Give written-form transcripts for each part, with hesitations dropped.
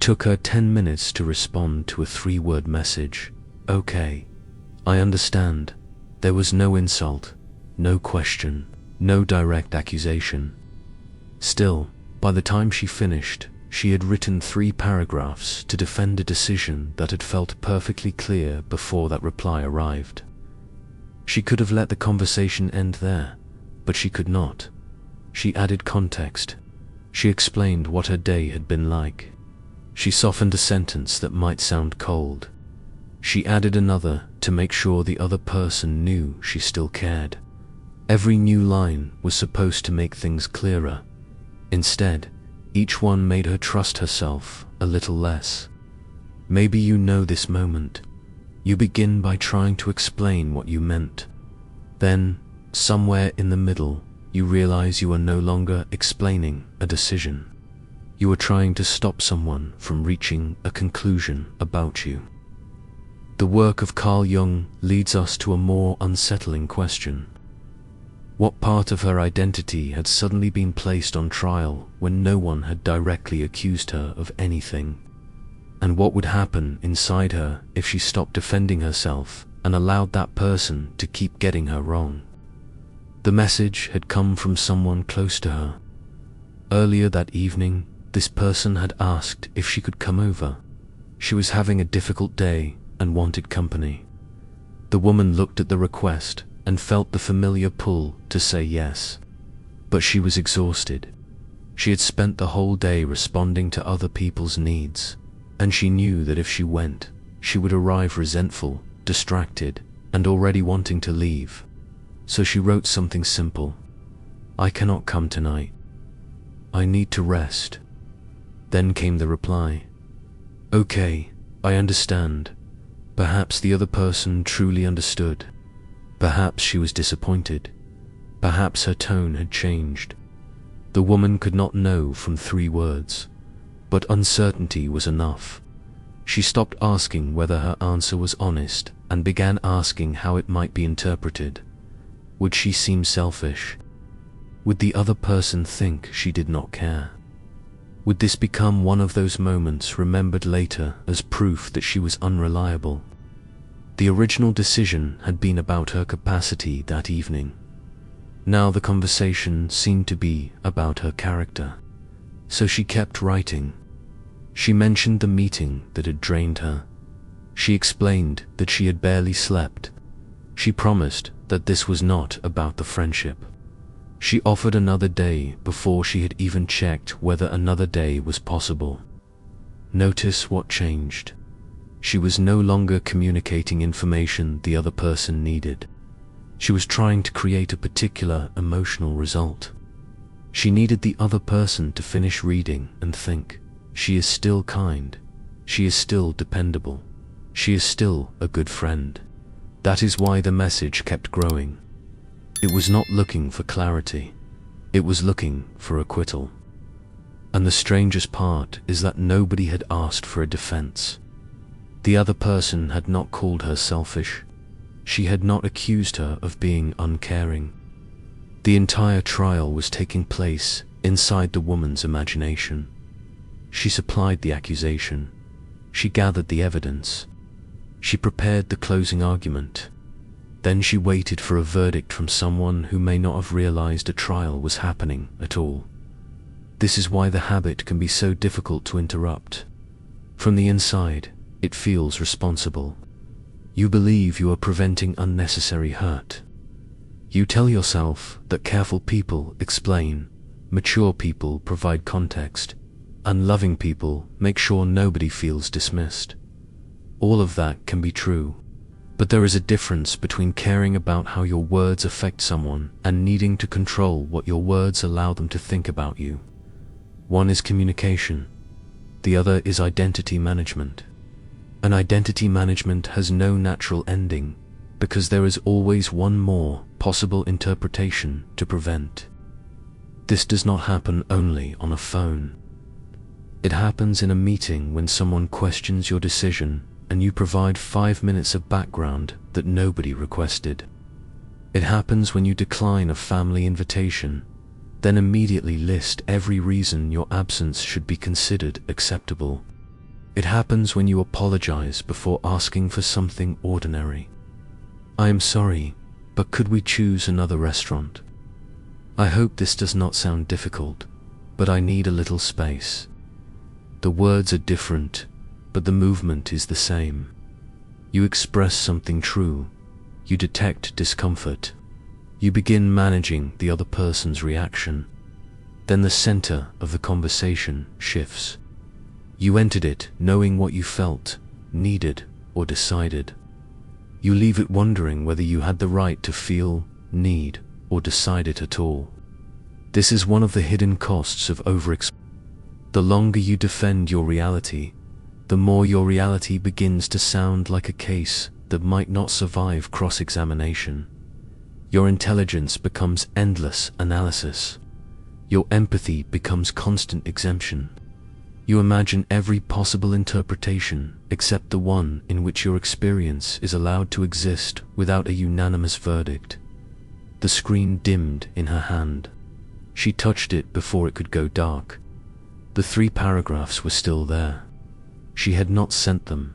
It took her 10 minutes to respond to a 3-word message. Okay. I understand. There was no insult, no question, no direct accusation. Still, by the time she finished, she had written 3 paragraphs to defend a decision that had felt perfectly clear before that reply arrived. She could have let the conversation end there, but she could not. She added context. She explained what her day had been like. She softened a sentence that might sound cold. She added another to make sure the other person knew she still cared. Every new line was supposed to make things clearer. Instead, each one made her trust herself a little less. Maybe you know this moment. You begin by trying to explain what you meant. Then, somewhere in the middle, you realize you are no longer explaining a decision. You are trying to stop someone from reaching a conclusion about you. The work of Carl Jung leads us to a more unsettling question. What part of her identity had suddenly been placed on trial when no one had directly accused her of anything? And what would happen inside her if she stopped defending herself and allowed that person to keep getting her wrong? The message had come from someone close to her. Earlier that evening, this person had asked if she could come over. She was having a difficult day and wanted company. The woman looked at the request and felt the familiar pull to say yes. But she was exhausted. She had spent the whole day responding to other people's needs, and she knew that if she went, she would arrive resentful, distracted, and already wanting to leave. So she wrote something simple. I cannot come tonight. I need to rest. Then came the reply. Okay, I understand. Perhaps the other person truly understood. Perhaps she was disappointed. Perhaps her tone had changed. The woman could not know from 3 words, but uncertainty was enough. She stopped asking whether her answer was honest and began asking how it might be interpreted. Would she seem selfish? Would the other person think she did not care? Would this become one of those moments remembered later as proof that she was unreliable? The original decision had been about her capacity that evening. Now the conversation seemed to be about her character. So she kept writing. She mentioned the meeting that had drained her. She explained that she had barely slept. She promised that this was not about the friendship. She offered another day before she had even checked whether another day was possible. Notice what changed. She was no longer communicating information the other person needed. She was trying to create a particular emotional result. She needed the other person to finish reading and think, she is still kind, she is still dependable, she is still a good friend. That is why the message kept growing. It was not looking for clarity, it was looking for acquittal. And the strangest part is that nobody had asked for a defense. The other person had not called her selfish. She had not accused her of being uncaring. The entire trial was taking place inside the woman's imagination. She supplied the accusation. She gathered the evidence. She prepared the closing argument. Then she waited for a verdict from someone who may not have realized a trial was happening at all. This is why the habit can be so difficult to interrupt. From the inside, it feels responsible. You believe you are preventing unnecessary hurt. You tell yourself that careful people explain, mature people provide context, and loving people make sure nobody feels dismissed. All of that can be true, but there is a difference between caring about how your words affect someone and needing to control what your words allow them to think about you. One is communication, the other is identity management. And identity management has no natural ending because there is always one more possible interpretation to prevent. This does not happen only on a phone. It happens in a meeting when someone questions your decision and you provide 5 minutes of background that nobody requested. It happens when you decline a family invitation, then immediately list every reason your absence should be considered acceptable. It happens when you apologize before asking for something ordinary. I am sorry, but could we choose another restaurant? I hope this does not sound difficult, but I need a little space. The words are different, but the movement is the same. You express something true. You detect discomfort. You begin managing the other person's reaction. Then the center of the conversation shifts. You entered it knowing what you felt, needed, or decided. You leave it wondering whether you had the right to feel, need, or decide it at all. This is one of the hidden costs of overexplaining. The longer you defend your reality, the more your reality begins to sound like a case that might not survive cross-examination. Your intelligence becomes endless analysis. Your empathy becomes constant exemption. You imagine every possible interpretation except the one in which your experience is allowed to exist without a unanimous verdict. The screen dimmed in her hand. She touched it before it could go dark. The 3 paragraphs were still there. She had not sent them,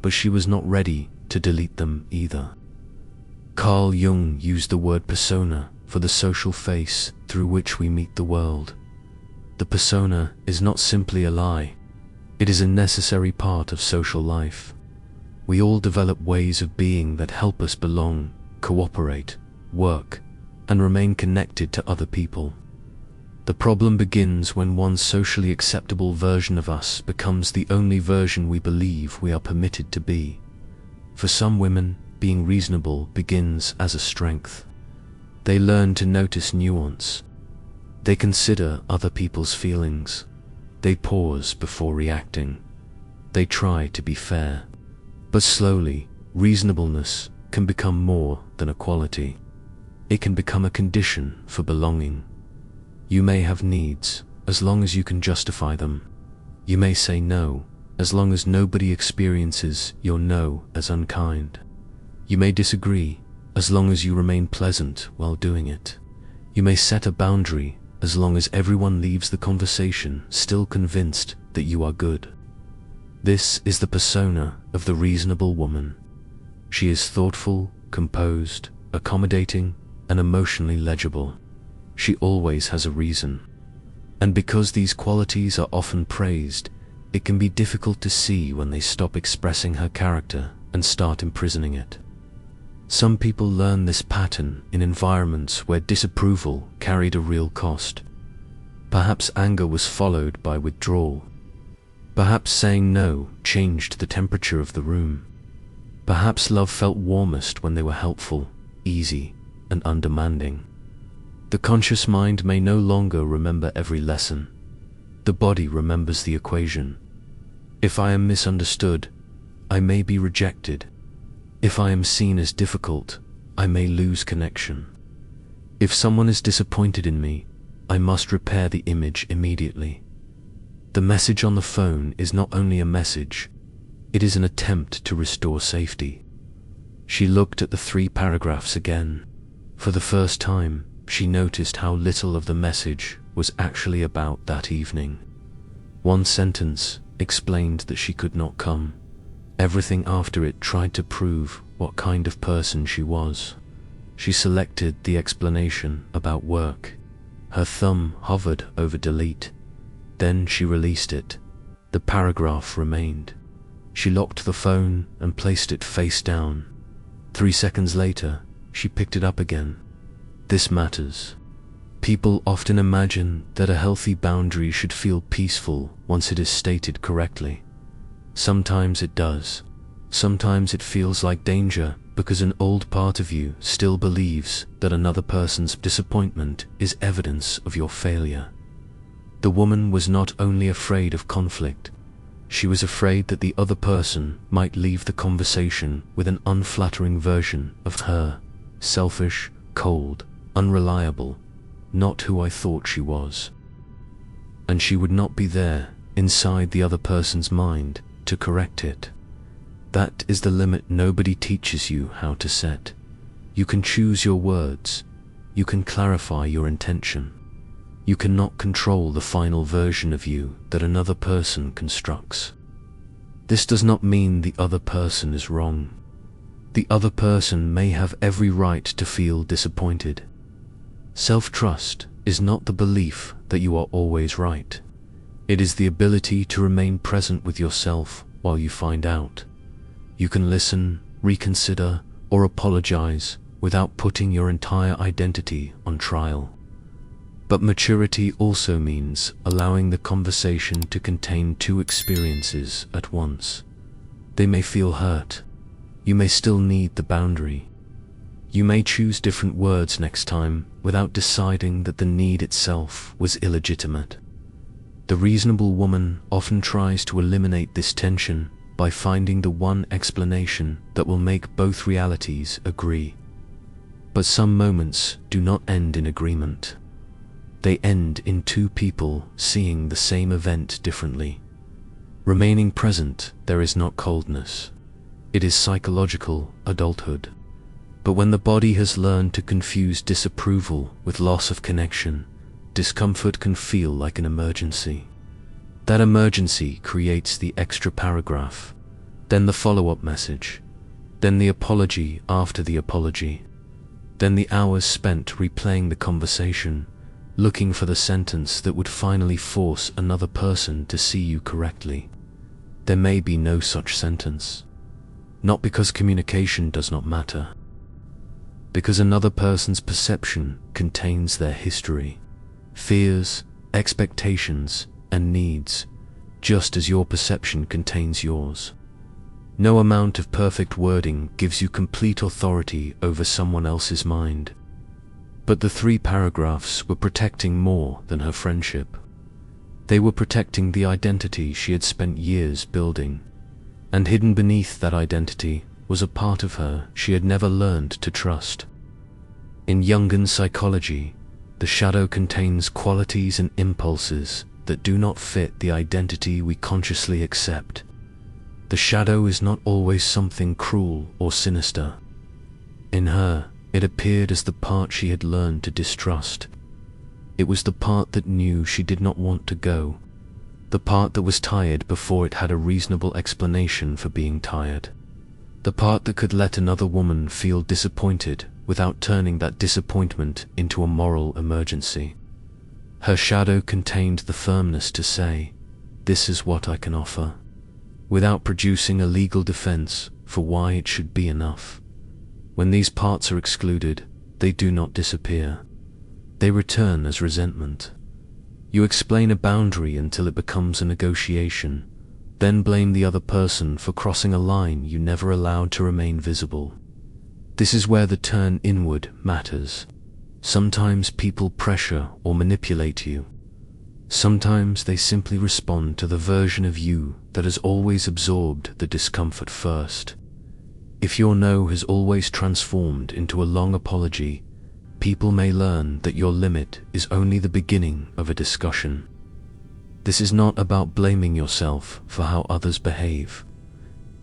but she was not ready to delete them either. Carl Jung used the word persona for the social face through which we meet the world. The persona is not simply a lie. It is a necessary part of social life. We all develop ways of being that help us belong, cooperate, work, and remain connected to other people. The problem begins when one socially acceptable version of us becomes the only version we believe we are permitted to be. For some women, being reasonable begins as a strength. They learn to notice nuance. They consider other people's feelings. They pause before reacting. They try to be fair. But slowly, reasonableness can become more than a quality. It can become a condition for belonging. You may have needs, as long as you can justify them. You may say no, as long as nobody experiences your no as unkind. You may disagree, as long as you remain pleasant while doing it. You may set a boundary, as long as everyone leaves the conversation still convinced that you are good. This is the persona of the reasonable woman. She is thoughtful, composed, accommodating, and emotionally legible. She always has a reason. And because these qualities are often praised, it can be difficult to see when they stop expressing her character and start imprisoning it. Some people learn this pattern in environments where disapproval carried a real cost. Perhaps anger was followed by withdrawal. Perhaps saying no changed the temperature of the room. Perhaps love felt warmest when they were helpful, easy, and undemanding. The conscious mind may no longer remember every lesson. The body remembers the equation. If I am misunderstood, I may be rejected. If I am seen as difficult, I may lose connection. If someone is disappointed in me, I must repair the image immediately. The message on the phone is not only a message, it is an attempt to restore safety. She looked at the 3 paragraphs again. For the first time, she noticed how little of the message was actually about that evening. One sentence explained that she could not come. Everything after it tried to prove what kind of person she was. She selected the explanation about work. Her thumb hovered over delete. Then she released it. The paragraph remained. She locked the phone and placed it face down. 3 seconds later, she picked it up again. This matters. People often imagine that a healthy boundary should feel peaceful once it is stated correctly. Sometimes it does. Sometimes it feels like danger because an old part of you still believes that another person's disappointment is evidence of your failure. The woman was not only afraid of conflict, she was afraid that the other person might leave the conversation with an unflattering version of her, selfish, cold, unreliable, not who I thought she was. And she would not be there, inside the other person's mind, to correct it. That is the limit nobody teaches you how to set. You can choose your words. You can clarify your intention. You cannot control the final version of you that another person constructs. This does not mean the other person is wrong. The other person may have every right to feel disappointed. Self-trust is not the belief that you are always right. It is the ability to remain present with yourself while you find out. You can listen, reconsider, or apologize without putting your entire identity on trial. But maturity also means allowing the conversation to contain two experiences at once. They may feel hurt. You may still need the boundary. You may choose different words next time without deciding that the need itself was illegitimate. The reasonable woman often tries to eliminate this tension by finding the one explanation that will make both realities agree. But some moments do not end in agreement. They end in two people seeing the same event differently. Remaining present, there is not coldness. It is psychological adulthood. But when the body has learned to confuse disapproval with loss of connection, discomfort can feel like an emergency. That emergency creates the extra paragraph, then the follow-up message, then the apology after the apology, then the hours spent replaying the conversation, looking for the sentence that would finally force another person to see you correctly. There may be no such sentence. Not because communication does not matter. Because another person's perception contains their history, fears, expectations, and needs, just as your perception contains yours. No amount of perfect wording gives you complete authority over someone else's mind. But the 3 paragraphs were protecting more than her friendship. They were protecting the identity she had spent years building, and hidden beneath that identity was a part of her she had never learned to trust. In Jungian psychology, the shadow contains qualities and impulses that do not fit the identity we consciously accept. The shadow is not always something cruel or sinister. In her, it appeared as the part she had learned to distrust. It was the part that knew she did not want to go, the part that was tired before it had a reasonable explanation for being tired, the part that could let another woman feel disappointed without turning that disappointment into a moral emergency. Her shadow contained the firmness to say, "This is what I can offer," without producing a legal defense for why it should be enough. When these parts are excluded, they do not disappear. They return as resentment. You explain a boundary until it becomes a negotiation, then blame the other person for crossing a line you never allowed to remain visible. This is where the turn inward matters. Sometimes people pressure or manipulate you. Sometimes they simply respond to the version of you that has always absorbed the discomfort first. If your no has always transformed into a long apology, people may learn that your limit is only the beginning of a discussion. This is not about blaming yourself for how others behave.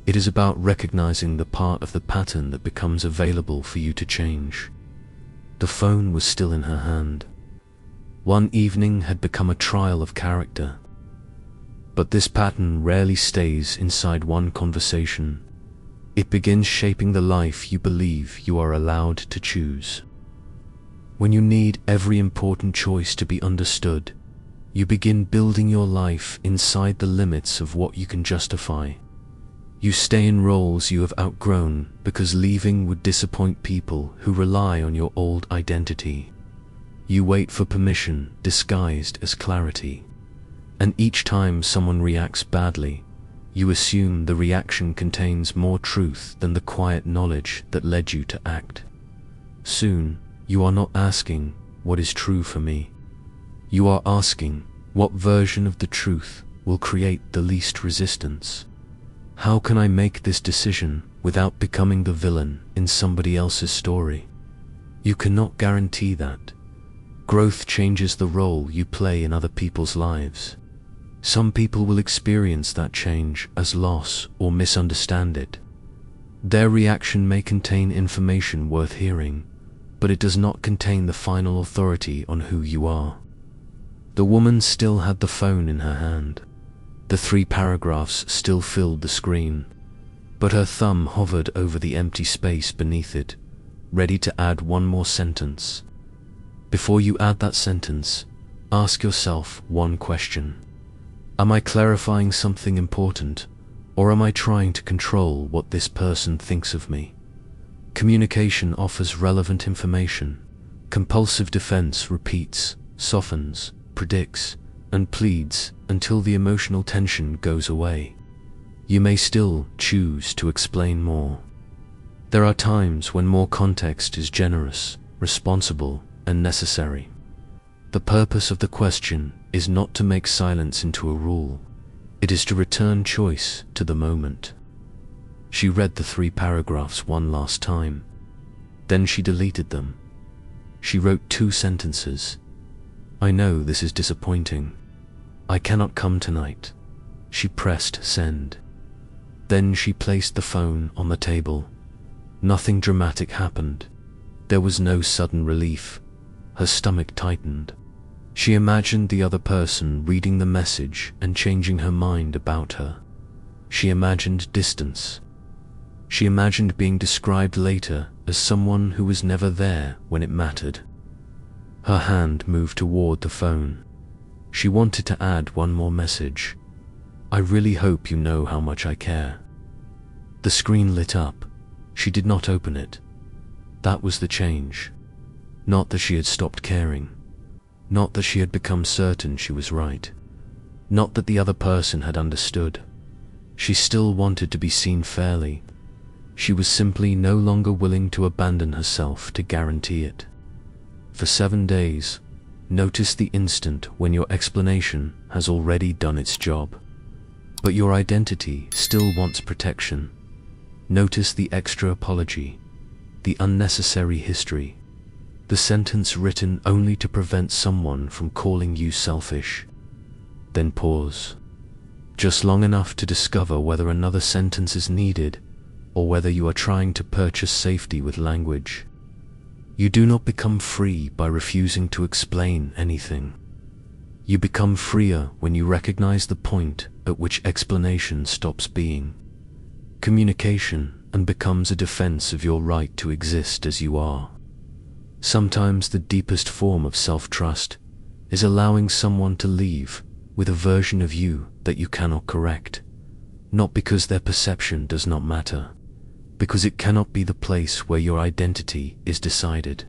It is about recognizing the part of the pattern that becomes available for you to change. The phone was still in her hand. One evening had become a trial of character. But this pattern rarely stays inside one conversation. It begins shaping the life you believe you are allowed to choose. When you need every important choice to be understood, you begin building your life inside the limits of what you can justify. You stay in roles you have outgrown because leaving would disappoint people who rely on your old identity. You wait for permission disguised as clarity. And each time someone reacts badly, you assume the reaction contains more truth than the quiet knowledge that led you to act. Soon, you are not asking, "What is true for me?" You are asking, "What version of the truth will create the least resistance? How can I make this decision without becoming the villain in somebody else's story?" You cannot guarantee that. Growth changes the role you play in other people's lives. Some people will experience that change as loss or misunderstand it. Their reaction may contain information worth hearing, but it does not contain the final authority on who you are. The woman still had the phone in her hand. The 3 paragraphs still filled the screen, but her thumb hovered over the empty space beneath it, ready to add one more sentence. Before you add that sentence, ask yourself one question. Am I clarifying something important, or am I trying to control what this person thinks of me? Communication offers relevant information. Compulsive defense repeats, softens, predicts, and pleads until the emotional tension goes away. You may still choose to explain more. There are times when more context is generous, responsible, and necessary. The purpose of the question is not to make silence into a rule. It is to return choice to the moment. She read the 3 paragraphs one last time. Then she deleted them. She wrote 2 sentences. I know this is disappointing. I cannot come tonight. She pressed send. Then she placed the phone on the table. Nothing dramatic happened. There was no sudden relief. Her stomach tightened. She imagined the other person reading the message and changing her mind about her. She imagined distance. She imagined being described later as someone who was never there when it mattered. Her hand moved toward the phone. She wanted to add one more message. I really hope you know how much I care. The screen lit up. She did not open it. That was the change. Not that she had stopped caring. Not that she had become certain she was right. Not that the other person had understood. She still wanted to be seen fairly. She was simply no longer willing to abandon herself to guarantee it. For 7 days, notice the instant when your explanation has already done its job. But your identity still wants protection. Notice the extra apology, the unnecessary history, the sentence written only to prevent someone from calling you selfish. Then pause, just long enough to discover whether another sentence is needed or whether you are trying to purchase safety with language. You do not become free by refusing to explain anything. You become freer when you recognize the point at which explanation stops being communication and becomes a defense of your right to exist as you are. Sometimes the deepest form of self-trust is allowing someone to leave with a version of you that you cannot correct, not because their perception does not matter, because it cannot be the place where your identity is decided.